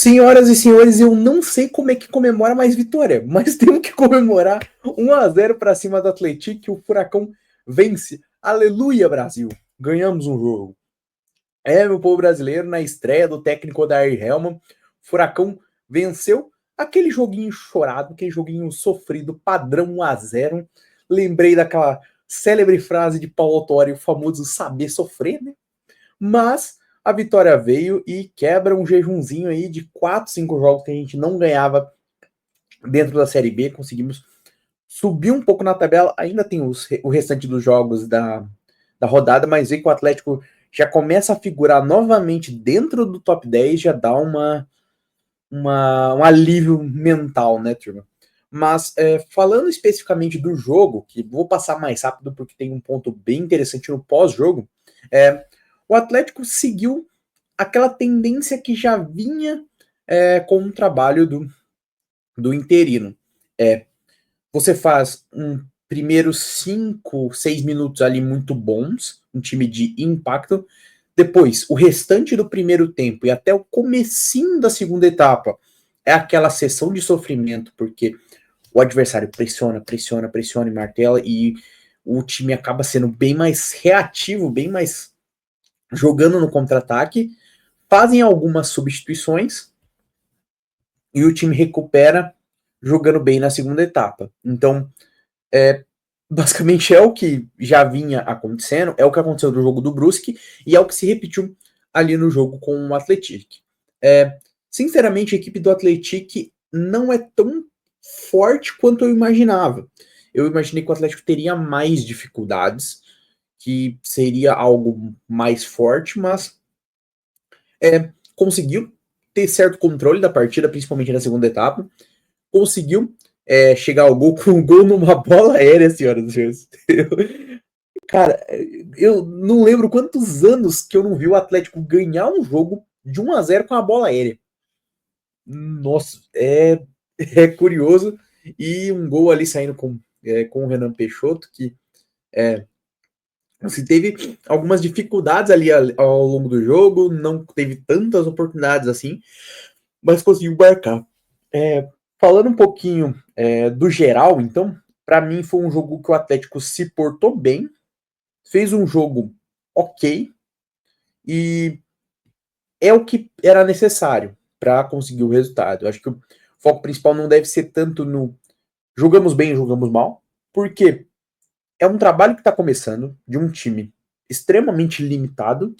Senhoras e senhores, eu não sei como é que comemora mais vitória, mas temos que comemorar 1-0 para cima do Atlético, que o Furacão vence. Aleluia, Brasil! Ganhamos um jogo. Meu povo brasileiro, na estreia do técnico Odair Hellmann, Furacão venceu aquele joguinho chorado, aquele joguinho sofrido, padrão 1-0. Lembrei daquela célebre frase de Paulo Autuori, o famoso saber sofrer, né? Mas a vitória veio e quebra um jejumzinho aí de 4, 5 jogos que a gente não ganhava dentro da Série B. Conseguimos subir um pouco na tabela. Ainda tem o restante dos jogos da rodada, mas vê que o Atlético já começa a figurar novamente dentro do top 10, já dá um alívio mental, né, turma? Mas falando especificamente do jogo, que vou passar mais rápido porque tem um ponto bem interessante no pós-jogo, o Atlético seguiu aquela tendência que já vinha com o trabalho do interino. Você faz um primeiros 5, 6 minutos ali muito bons, um time de impacto. Depois, o restante do primeiro tempo e até o comecinho da segunda etapa é aquela sessão de sofrimento, porque o adversário pressiona, pressiona, pressiona e martela, e o time acaba sendo bem mais reativo, bem mais jogando no contra-ataque, fazem algumas substituições e o time recupera jogando bem na segunda etapa. Então, basicamente é o que já vinha acontecendo, é o que aconteceu no jogo do Brusque e é o que se repetiu ali no jogo com o Atlético. Sinceramente, a equipe do Atlético não é tão forte quanto eu imaginava. Eu imaginei que o Atlético teria mais dificuldades, que seria algo mais forte, mas conseguiu ter certo controle da partida, principalmente na segunda etapa. Conseguiu chegar ao gol com um gol numa bola aérea, senhoras e senhores. Cara, eu não lembro quantos anos que eu não vi o Atlético ganhar um jogo de 1-0 com a bola aérea. Nossa, é curioso. E um gol ali saindo com o Renan Peixoto, que assim, teve algumas dificuldades ali ao longo do jogo, não teve tantas oportunidades assim, mas conseguiu marcar. Falando um pouquinho do geral, então, para mim foi um jogo que o Atlético se portou bem, fez um jogo ok, e é o que era necessário para conseguir o resultado. Eu acho que o foco principal não deve ser tanto no jogamos bem, jogamos mal, porque é um trabalho que está começando de um time extremamente limitado,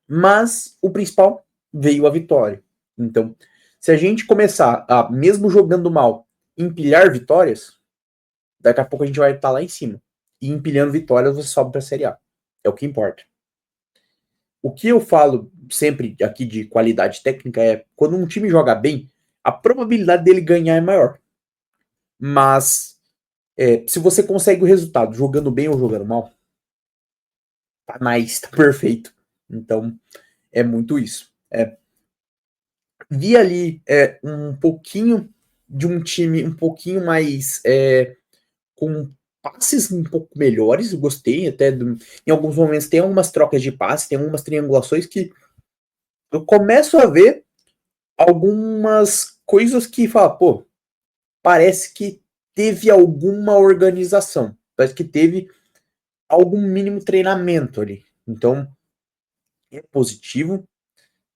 mas o principal veio a vitória. Então, se a gente começar a, mesmo jogando mal, empilhar vitórias, daqui a pouco a gente vai estar lá em cima. E empilhando vitórias, você sobe para a Série A. É o que importa. O que eu falo sempre aqui de qualidade técnica é quando um time joga bem, a probabilidade dele ganhar é maior. Mas se você consegue o resultado jogando bem ou jogando mal, tá nice, tá perfeito. Então, é muito isso. Vi ali um pouquinho de um time um pouquinho mais com passes um pouco melhores, eu gostei até em alguns momentos tem algumas trocas de passes, tem algumas triangulações que eu começo a ver algumas coisas que fala, pô, parece que teve alguma organização, parece que teve algum mínimo treinamento ali. Então, é positivo,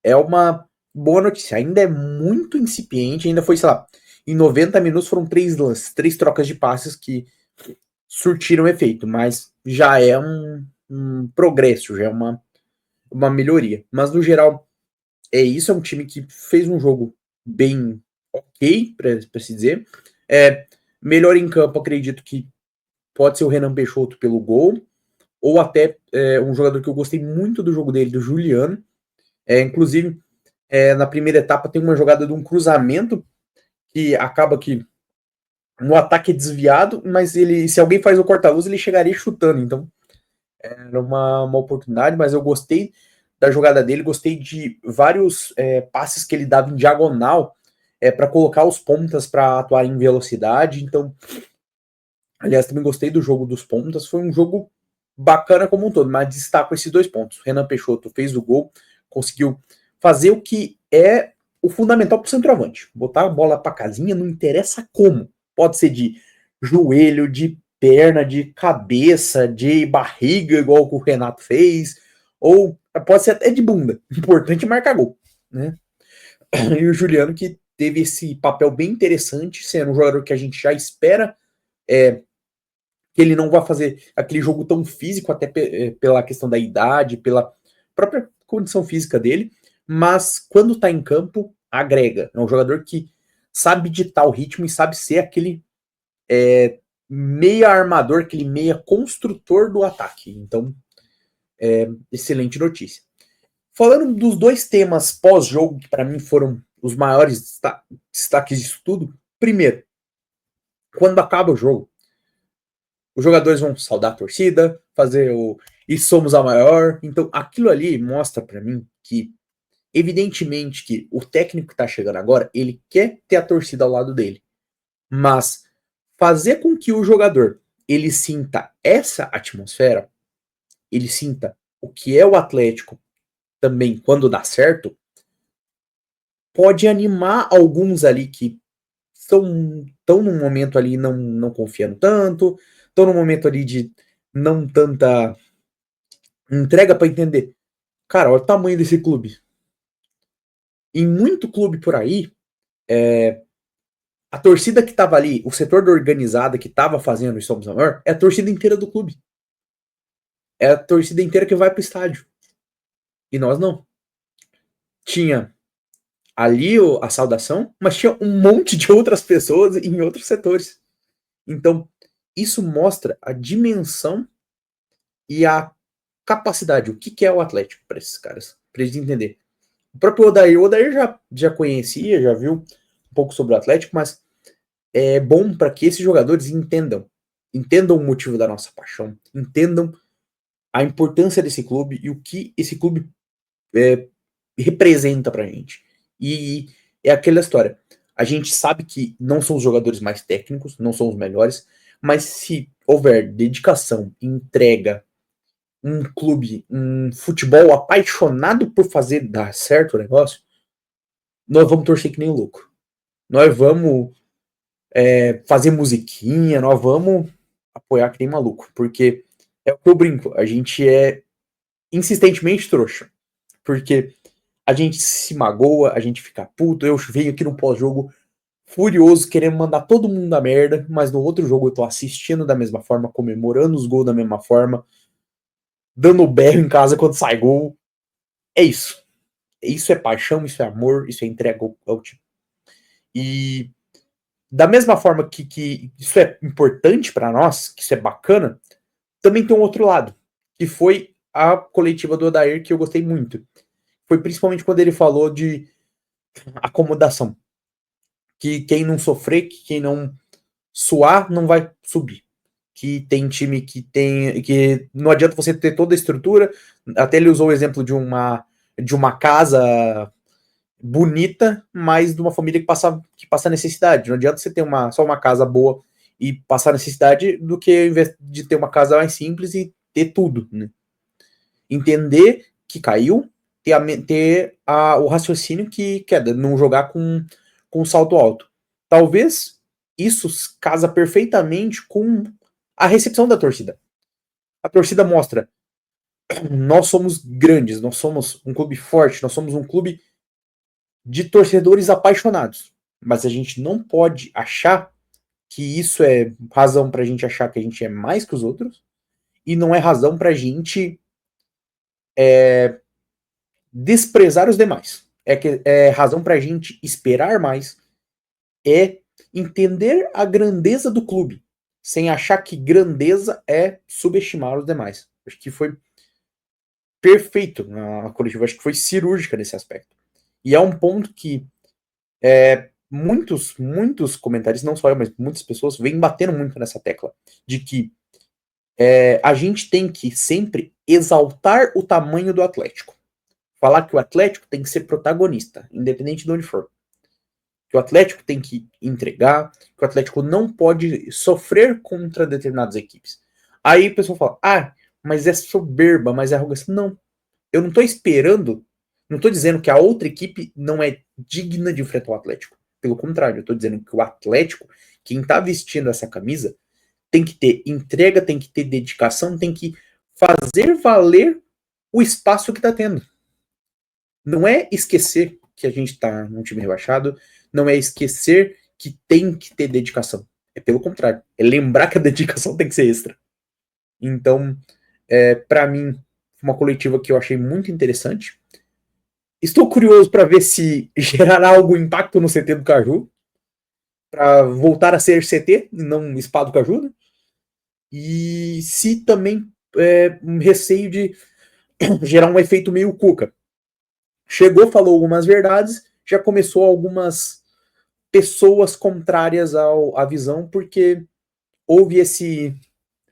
é uma boa notícia. Ainda é muito incipiente, ainda foi, sei lá, em 90 minutos foram 3 lances, 3 trocas de passes que surtiram efeito, mas já é um progresso, já é uma melhoria. Mas no geral, isso, é um time que fez um jogo bem ok, para se dizer. Melhor em campo, acredito que pode ser o Renan Peixoto pelo gol, ou até um jogador que eu gostei muito do jogo dele, do Juliano. Inclusive, na primeira etapa tem uma jogada de um cruzamento que acaba que no ataque é desviado, mas ele, se alguém faz o corta-luz, ele chegaria chutando. Então, era uma oportunidade, mas eu gostei da jogada dele, gostei de vários passes que ele dava em diagonal para colocar os pontas para atuar em velocidade. Então, aliás, também gostei do jogo dos pontas. Foi um jogo bacana como um todo, mas destaco esses 2 pontos. Renan Peixoto fez o gol, conseguiu fazer o que é o fundamental pro centroavante. Botar a bola pra casinha não interessa como. Pode ser de joelho, de perna, de cabeça, de barriga, igual o Renato fez, ou pode ser até de bunda. Importante é marcar gol, né? E o Juliano que teve esse papel bem interessante, sendo um jogador que a gente já espera que ele não vai fazer aquele jogo tão físico, até pela questão da idade, pela própria condição física dele, mas quando tá em campo, agrega. É um jogador que sabe ditar o ritmo e sabe ser aquele meia armador, aquele meia construtor do ataque. Então, excelente notícia. Falando dos dois temas pós-jogo, que para mim foram os maiores destaques disso tudo. Primeiro, quando acaba o jogo, os jogadores vão saudar a torcida, fazer o "e somos a maior". Então, aquilo ali mostra para mim que, evidentemente, que o técnico que tá chegando agora, ele quer ter a torcida ao lado dele. Mas fazer com que o jogador ele sinta essa atmosfera, ele sinta o que é o Atlético também quando dá certo, pode animar alguns ali que estão num momento ali não confiando tanto, estão num momento ali de não tanta entrega para entender. Cara, olha o tamanho desse clube. Em muito clube por aí, a torcida que tava ali, o setor da organizada que tava fazendo o Somos a Maior, é a torcida inteira do clube. É a torcida inteira que vai pro estádio. E nós não. Tinha ali a saudação, mas tinha um monte de outras pessoas em outros setores. Então, isso mostra a dimensão e a capacidade, o que é o Atlético para esses caras, para eles entenderem. O próprio Odair já conhecia, já viu um pouco sobre o Atlético, mas é bom para que esses jogadores entendam o motivo da nossa paixão, entendam a importância desse clube e o que esse clube representa pra gente. E é aquela história. A gente sabe que não são os jogadores mais técnicos, não são os melhores, mas se houver dedicação, entrega, um clube, um futebol apaixonado por fazer dar certo o negócio, nós vamos torcer que nem louco. Nós vamos fazer musiquinha, nós vamos apoiar que nem maluco, porque é o que eu brinco, a gente é insistentemente trouxa, porque a gente se magoa, a gente fica puto, eu venho aqui no pós-jogo furioso, querendo mandar todo mundo a merda, mas no outro jogo eu tô assistindo da mesma forma, comemorando os gols da mesma forma, dando berro em casa quando sai gol. É isso. Isso é paixão, isso é amor, isso é entrega ao time. E da mesma forma que isso é importante para nós, que isso é bacana, também tem um outro lado, que foi a coletiva do Odair, que eu gostei muito. Foi principalmente quando ele falou de acomodação. Que quem não sofrer, que quem não suar, não vai subir. Que tem time que não adianta você ter toda a estrutura. Até ele usou o exemplo de uma casa bonita, mas de uma família que passa necessidade. Não adianta você ter só uma casa boa e passar necessidade do que ao invés de ter uma casa mais simples e ter tudo, né? Entender que caiu, ter o raciocínio que queda, não jogar com salto alto. Talvez isso casa perfeitamente com a recepção da torcida. A torcida mostra: nós somos grandes, nós somos um clube forte, nós somos um clube de torcedores apaixonados. Mas a gente não pode achar que isso é razão pra gente achar que a gente é mais que os outros, e não é razão pra gente desprezar os demais. É razão pra gente esperar mais, é entender a grandeza do clube, sem achar que grandeza é subestimar os demais. Acho que foi perfeito na coletiva, acho que foi cirúrgica nesse aspecto. E é um ponto que muitos comentários, não só eu, mas muitas pessoas, vêm batendo muito nessa tecla, de que a gente tem que sempre exaltar o tamanho do Atlético. Falar que o Atlético tem que ser protagonista, independente de onde for. Que o Atlético tem que entregar, que o Atlético não pode sofrer contra determinadas equipes. Aí o pessoal fala, mas é soberba, mas é arrogância. Não, eu não tô esperando Não tô dizendo que a outra equipe não é digna de enfrentar o Atlético. Pelo contrário, eu tô dizendo que o Atlético, quem tá vestindo essa camisa, tem que ter entrega, tem que ter dedicação, tem que fazer valer o espaço que tá tendo. Não é esquecer que a gente tá num time rebaixado, não é esquecer que tem que ter dedicação. É pelo contrário, é lembrar que a dedicação tem que ser extra. Então, para mim, uma coletiva que eu achei muito interessante. Estou curioso para ver se gerará algum impacto no CT do Caju, para voltar a ser CT e não Spa do Caju, né? E se também um receio de gerar um efeito meio Cuca. Chegou, falou algumas verdades, já começou algumas pessoas contrárias à visão, porque houve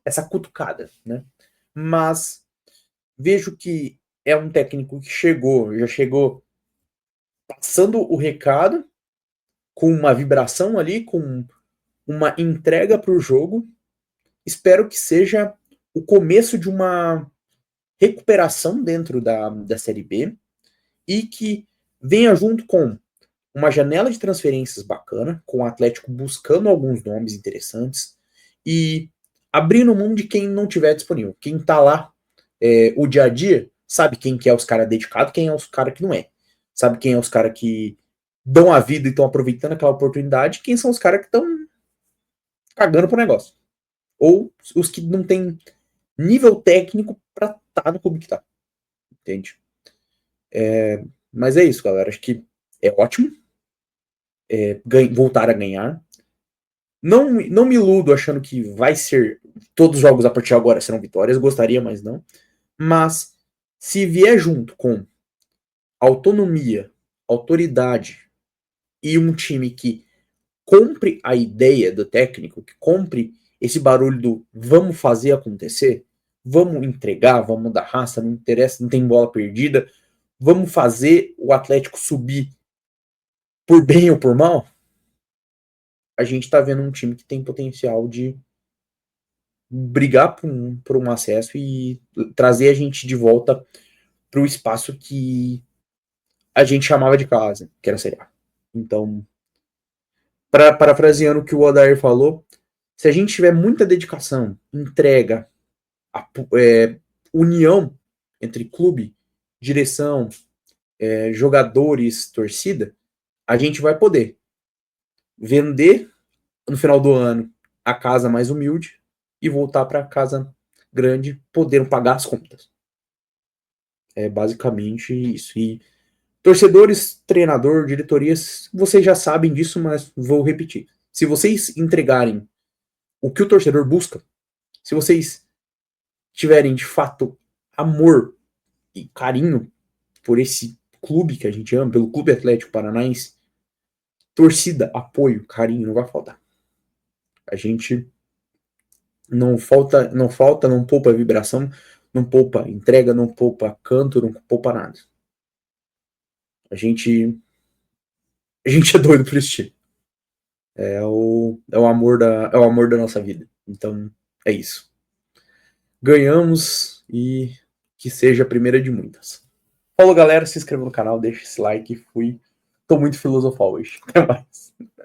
essa cutucada, né? Mas vejo que é um técnico que já chegou passando o recado, com uma vibração ali, com uma entrega para o jogo. Espero que seja o começo de uma recuperação dentro da Série B e que venha junto com uma janela de transferências bacana, com o Atlético buscando alguns nomes interessantes e abrindo mão de quem não tiver disponível. Quem tá lá o dia a dia sabe quem que é os caras dedicados, quem é os caras que não é. Sabe quem é os caras que dão a vida e estão aproveitando aquela oportunidade, quem são os caras que estão cagando pro negócio. Ou os que não têm nível técnico para estar no clube que tá. Entende? Mas é isso, galera. Acho que é ótimo voltar a ganhar. Não me iludo achando que vai ser. Todos os jogos a partir de agora serão vitórias. Gostaria, mas não. Mas se vier junto com autonomia, autoridade e um time que compre a ideia do técnico, que compre esse barulho do vamos fazer acontecer, vamos entregar, vamos dar raça, não interessa, não tem bola perdida, vamos fazer o Atlético subir por bem ou por mal, a gente tá vendo um time que tem potencial de brigar por um acesso e trazer a gente de volta para o espaço que a gente chamava de casa, que era a Série A. Então, parafraseando o que o Odair falou, se a gente tiver muita dedicação, entrega, união entre clube, direção, jogadores, torcida, a gente vai poder vender no final do ano a casa mais humilde e voltar para a casa grande, podendo pagar as contas. É basicamente isso. E torcedores, treinador, diretorias, vocês já sabem disso, mas vou repetir. Se vocês entregarem o que o torcedor busca, se vocês tiverem de fato amor e carinho por esse clube que a gente ama, pelo Clube Atlético Paranaense, torcida, apoio, carinho, não vai faltar. A gente não poupa vibração, não poupa entrega, não poupa canto, não poupa nada. A gente é doido por esse time. É o amor da nossa vida. Então, é isso. Ganhamos e que seja a primeira de muitas. Falou, galera. Se inscreva no canal, deixa esse like. Fui. Tô muito filosofal hoje. Até mais.